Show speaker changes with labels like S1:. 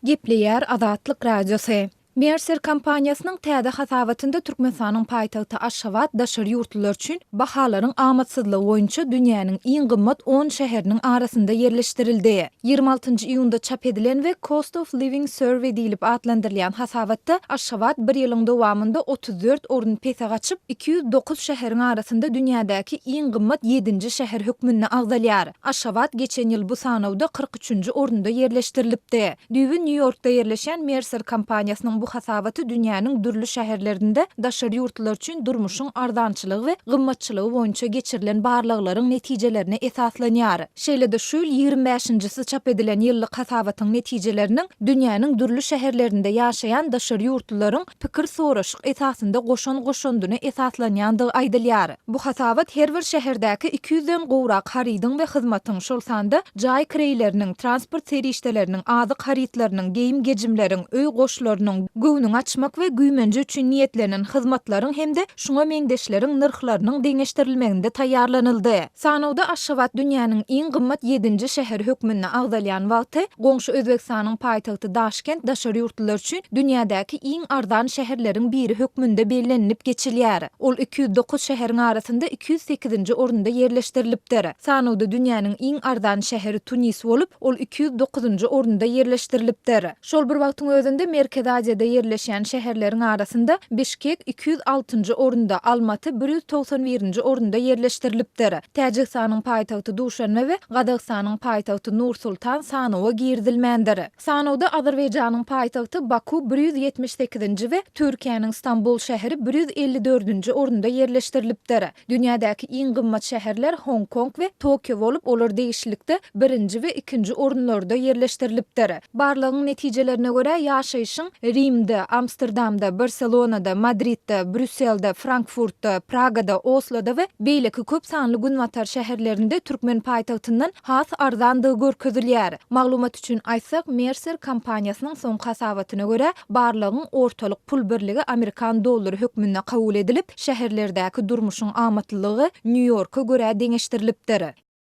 S1: Gepleýär Azatlyk Radiosu. Mercer kompaniýasynyň täze hasabatynda Türkmenistanyň paýtagty Aşgabat daşary ýurtlular üçin bahalaryň amatsızlygy boýunça dünýäniň iň gymmat 10 şäheriniň arasynda yerleşdirildi. 26-njy iýunda çap edilen we Cost of Living Survey diýilip atlandyrylýan hasabatda Aşgabat bir ýylyň dowamynda 34 orun pesa gaçyp 209 şäheriň arasynda dünýädäki iň gymmat 7-nji şäher hökmüne agdalýar. Aşgabat geçen ýyl bu sanawda 43-nji orunda yerleşdirilipdi. Düýbi New Yorkda yerleşen Mercer kompaniýasynyň bu hasabaty dünýäniň dürli şäherlerinde daşary ýurtlar üçin durmuşyň ardançylygy we gymmatçylygy boýunça geçirilen barlyklaryň netijelerine esaslanýar. Şeýle-de şu 25-njisi çap edilen ýyllyk hasabatyň netijeleriniň dünýäniň dürli şäherlerinde ýaşaýan daşary ýurtlaryň pikir soraşyk esasynda goşan-goşandyny esaslanýandygy aýdylýar. Bu hasabat her bir şäherdäki 200-den gowrak haridyň we hyzmatyň şol sanda jaý kireýleriniň, transport serişdeleriniň, azyk haritlarynyň, geyim gejimleriň, öý goşlarynyň göwnüň açmak we güýmenji üçin niýetlenen hyzmatlaryň hemde şuňa meňdeşleriň nyrhlarynyň deňeşdirilmeginde taýýarlanyldy. Sanawda Aşgabat dünýäniň iň gymmat 7-nji şäher hökmüne agdalýan wagty goňşy Özbekistanyň paýtagty Daşkent daşary ýurtlar üçin dünýädäki iň ardan şäherleriň biri hökmünde bellenip geçilýär. Ol 209 şäheriň arasynda 208-nji orunda yerleşdirilipdir. Sanawda dünýäniň iň ardan şäheri Tunis bolup, ol 209-njy orunda yerleşdirilipdir. Şol bir wagtyň özünde Merkez Aziýada yerleşen şäherleriň arasynda Bişkek 206-njy orunda, Almaty 191-nji orunda yerleşdirilipdir. Täjikistanyň paýtagty Duşanbe we Gazagystanyň paýtagty Nur-Sultan sanawa girdilmändir. Sanawda Azerbaýjanyň paýtagty Baku 178-nji we Türkiýanyň Istanbul şäheri 154-nji orunda yerleşdirilipdir. Dünýädäki iň gymmat şäherler Hong Kong we Tokio bolup, olar değişlikde 1-nji we 2-nji orunlarda yerleşdirilipdir. Barlygyň netijelerine görä ýaşaýyşyň Rimde, Amsterdamda, Barcelonada, Madridde, Brüsselde, Frankfurtda, Pragada, Osloda we beýleki köp sanly günwatar şäherlerinde türkmen paýtagtyndan has ardandygy görkezilýär. Maglumat üçin aýtsak, Mercer kompaniýasynyň soň hasabatyna görä barlygyň ortalyk pul birligi Amerikan dollary hökmünde kabul edilip, şäherlerdäki durmuşyň amatlylygy New Yorka görä deňeşdirilipdir.